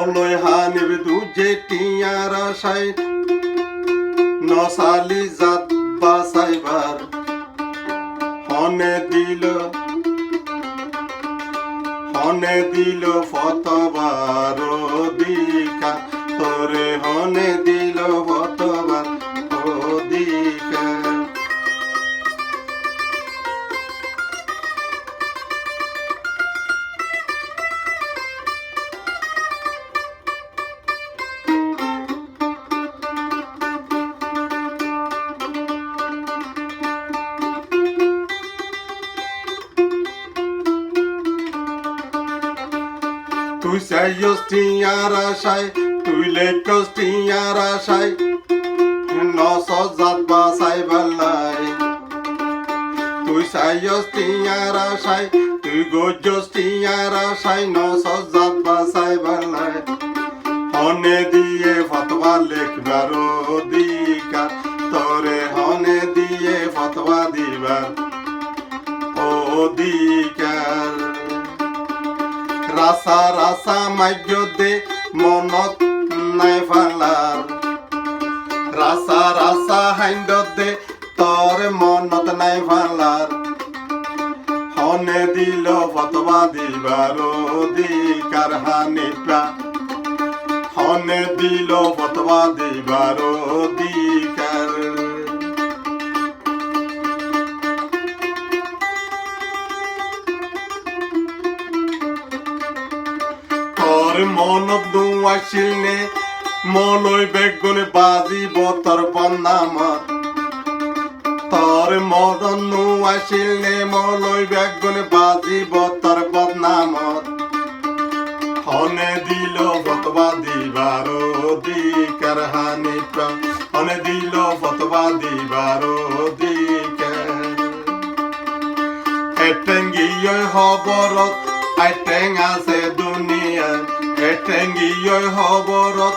মলয় হানিব দুজে টিয়ার আশায় নসালি জাত বাসাইবার হনে দিল ফতবার অধিকার তোরে হনে দিল ফতবার অধিকার। তুই চাইস টিয়ার আশায় তুই লেখস টিয়ার আশায় নস জাত বাসাই বাল্লাই তুই চাইস টিয়ার আশায় তুই গজস টিয়ার আশায় নস জাত বাসাই বাল্লাই হনে দিয়ে ফতোয়া লেখবার অধিকার তোরে হনে দিয়ে ফতোয়া দিবার অধিকার। রাসা রাসা মাইজ দে মনত নাই ফালার রাসা রাসা হাইন্দ দে তোর মনত নাই ফালার হনে দিল ফতোয়া দিবার অধিকার হানিফা হনে দিল ফতোয়া দিবার অধিকার। তোর মনত দুয়াছিল নে মলয় বেগুনে বাজিব তোর বন্নামত তোর মদন নুয়াছিল নে মলয় বেগুনে বাজিব তোর বদনামত হনে দিল ফতোয়া দিবার অধিকার হানিফা হনে দিল ফতোয়া দিবার অধিকার। এটেঙ্গিয় খবরত এটেং আছে দুনিয়া এটেঙ্গিয় খবরত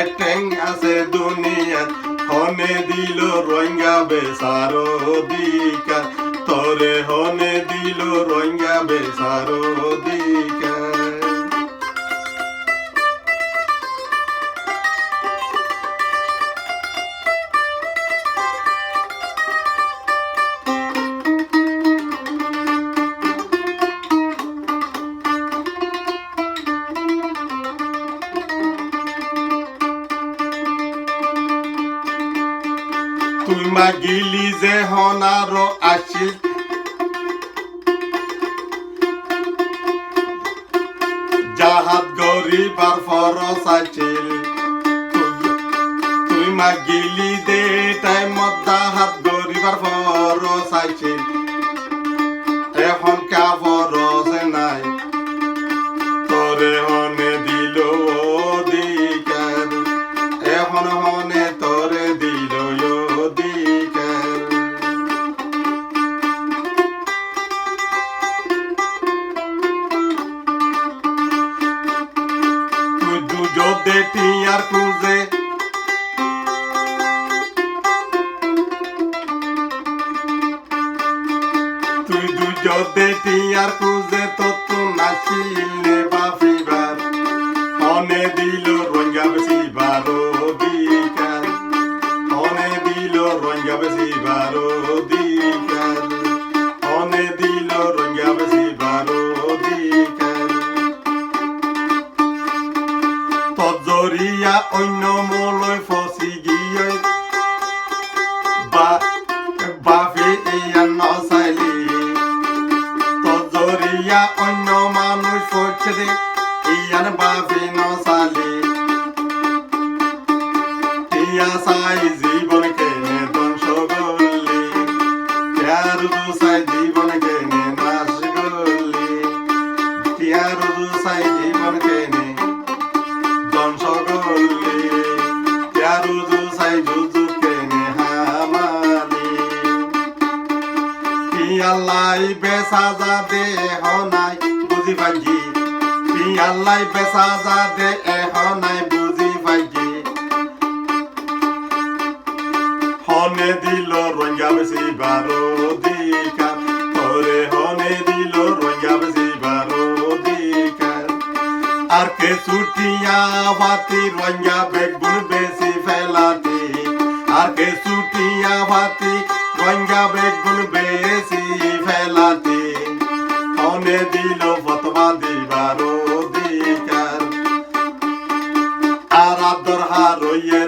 এটেং আছে দুনিয়া হনে দিল রোহিঙ্গা বেসার অধিকার তোরে হনে দিল রোহিঙ্গা বেসার অধিকার। তুই মাগিলি যে হনার আসিল জাহাত গরিবার ফরস আছিল তুই মাগিলি দে টাইমত জাহাত গরিবার ফরস আছিল এখন কা ফরস নাই তোরে হনে দিল অধিকার এখন হনে তোরে দিল অধিকার। তুই দুজদে টিয়ার খুঁজে তুই দুজদে টিয়ার খুঁজে তো তু নাচিলে বাফিবার হনে দিল রোহিঙ্গা বেশিবার অধিকার হনে দিল রোহিঙ্গা বেশিবার অধিকার হনে দিল রোহিঙ্গা বেশিবার অধিকার। তজরিয়া অন্য মলয় ফসি গিয়ে বাফি ইয়া নসাইলি তজরিয়া অন্য মানুষ ফসে দে ইয়ান বাফি নসালি টিয়া সাই জীবন কেনে ধ্বংস করলি টিয়ার সাই জীবন কেনে নাশ করলি টিয়ার সাই জীবন কেনে ধ্বংস করলি টিয়ার সাই জুজু কেনে হামালি টিয়ালাই বেসাজা দে হনাই বুঝি পাইজি টিয়ালাই বেসাজা দে হনাই বুঝি পাইজি হনে দিল রোহিঙ্গা বেশিবার অধিকার তোরে হনে দিল রোহিঙ্গা বেশিবার অধিকার। আর কে ছুটিয়া ভাতি রঙ্গা বেগুন বেশি ফেলাতে আর কে ছুটিয়া ভাতি রঙ্গা বেগুন বেশি ফেলাতে কনে দিল ফতবা দিবার অধিকার আর আদর হারইয়ে